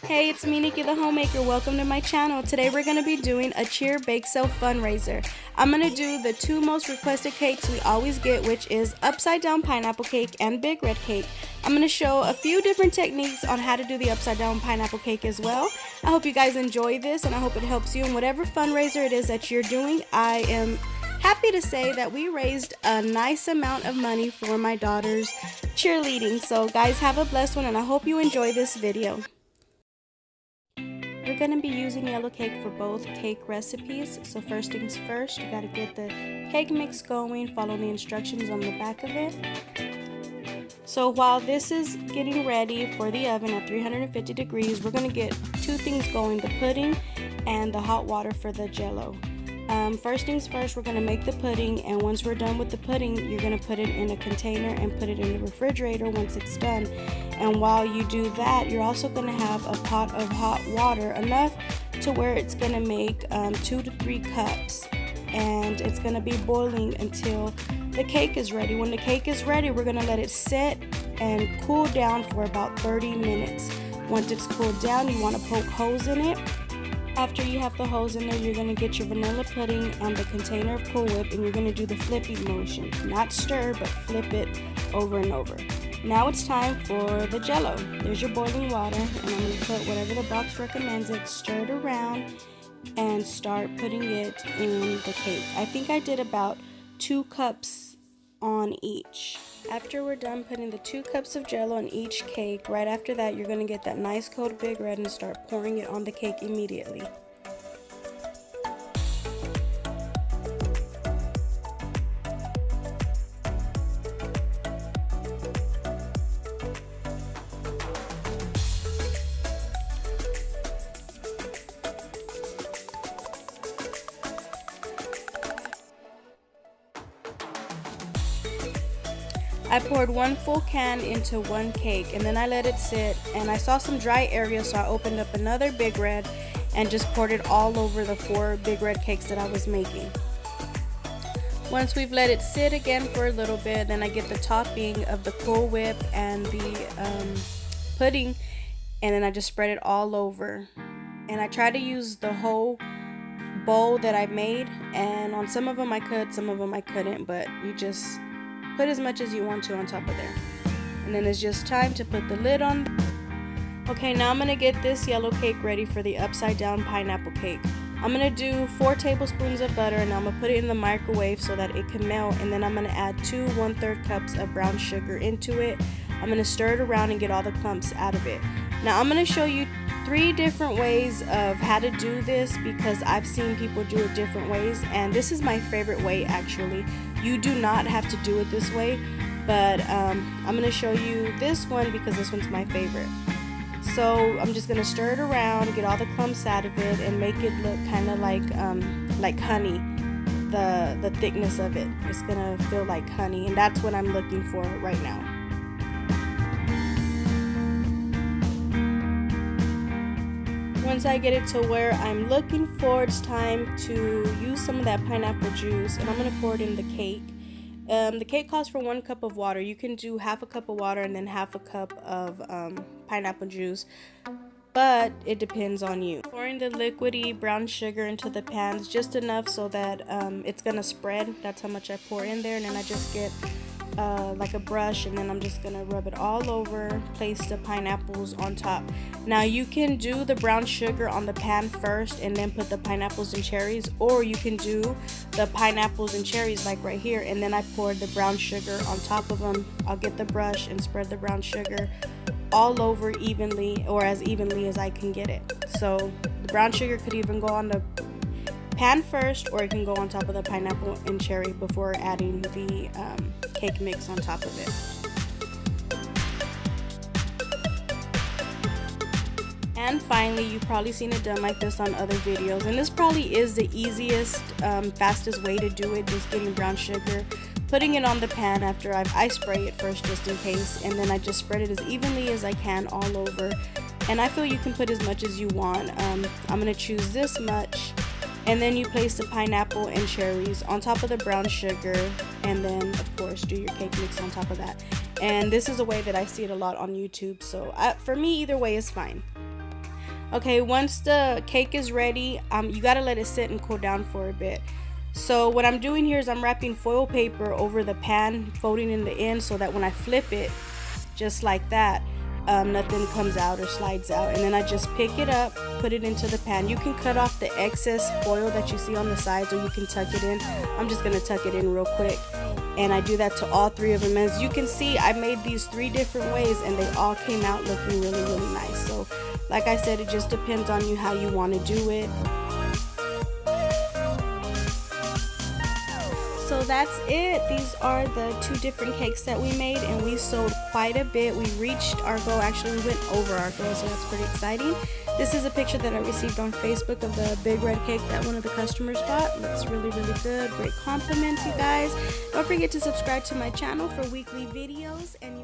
Hey, it's me, Nikki the homemaker. Welcome to my channel. Today we're going to be doing a cheer bake sale fundraiser. I'm going to do the two most requested cakes we always get, which is upside down pineapple cake and big red cake. I'm going to show a few different techniques on how to do the upside down pineapple cake as well. I hope you guys enjoy this, and I hope it helps you in whatever fundraiser it is that you're doing. I am happy to say that we raised a nice amount of money for my daughter's cheerleading. So guys, have a blessed one, and I hope you enjoy this video. We're going to be using yellow cake for both cake recipes. So first things first, you got to get the cake mix going, follow the instructions on the back of it. So while this is getting ready for the oven at 350 degrees, we're going to get two things going, the pudding and the hot water for the jello. First things first, we're going to make the pudding, and once we're done with the pudding, you're going to put it in a container and put it in the refrigerator once it's done. And while you do that, you're also going to have a pot of hot water, enough to where it's going to make 2 to 3 cups, and it's going to be boiling until the cake is ready. When the cake is ready, we're going to let it sit and cool down for about 30 minutes. Once it's cooled down, you want to poke holes in it. After you have the holes in there, you're going to get your vanilla pudding and the container of Cool Whip, and you're going to do the flipping motion. Not stir, but flip it over and over. Now it's time for the jello. There's your boiling water, and I'm going to put whatever the box recommends it, stir it around, and start putting it in the cake. I think I did about 2 cups on each. After we're done putting the 2 cups of jello on each cake, right after that you're going to get that nice cold Big Red and start pouring it on the cake immediately. I poured 1 full can into 1 cake, and then I let it sit, and I saw some dry areas, so I opened up another Big Red and just poured it all over the 4 Big Red cakes that I was making. Once we've let it sit again for a little bit, then I get the topping of the Cool Whip and the pudding, and then I just spread it all over. And I try to use the whole bowl that I made, and on some of them I could, some of them I couldn't, but you just put as much as you want to on top of there. And then it's just time to put the lid on. Okay, now I'm going to get this yellow cake ready for the upside down pineapple cake. I'm going to do 4 tablespoons of butter, and I'm going to put it in the microwave so that it can melt, and then I'm going to add 2 1/3 cups of brown sugar into it. I'm going to stir it around and get all the clumps out of it. Now I'm going to show you 3 different ways of how to do this, because I've seen people do it different ways, and this is my favorite way actually. You do not have to do it this way, but I'm going to show you this one because this one's my favorite. So I'm just going to stir it around, get all the clumps out of it, and make it look kind of like honey. The thickness of it, it's going to feel like honey, and that's what I'm looking for right now. Once I get it to where I'm looking for, it's time to use some of that pineapple juice, and I'm going to pour it in the cake. The cake calls for 1 cup of water. You can do half a cup of water and then half a cup of pineapple juice, but it depends on you. Pouring the liquidy brown sugar into the pans, just enough so that it's going to spread. That's how much I pour in there, and then I just get like a brush, and then I'm just gonna rub it all over, place the pineapples on top. Now you can do the brown sugar on the pan first and then put the pineapples and cherries, or you can do the pineapples and cherries like right here, and then I poured the brown sugar on top of them. I'll get the brush and spread the brown sugar all over evenly, or as evenly as I can get it. So the brown sugar could even go on the pan first, or it can go on top of the pineapple and cherry before adding the cake mix on top of it. And finally, you've probably seen it done like this on other videos, and this probably is the easiest, fastest way to do it, just getting brown sugar, putting it on the pan after I spray it first just in case, and then I just spread it as evenly as I can all over, and I feel you can put as much as you want. I'm going to choose this much, and then you place the pineapple and cherries on top of the brown sugar, and then of course do your cake mix on top of that. And this is a way that I see it a lot on YouTube. So for me, either way is fine. Okay, once the cake is ready, you gotta let it sit and cool down for a bit. So what I'm doing here is I'm wrapping foil paper over the pan, folding in the end so that when I flip it, just like that, nothing comes out or slides out. And then I just pick it up, put it into the pan. You can cut off the excess foil that you see on the sides, or you can tuck it in. I'm just gonna tuck it in real quick. And I do that to all 3 of them. As you can see, I made these 3 different ways and they all came out looking really, really nice. So like I said, it just depends on you how you want to do it. So that's it. These are the 2 different cakes that we made, and we sold quite a bit. We reached our goal. Actually, we went over our goal, so that's pretty exciting. This is a picture that I received on Facebook of the big red cake that one of the customers bought. Looks really, really good. Great compliments, you guys. Don't forget to subscribe to my channel for weekly videos. And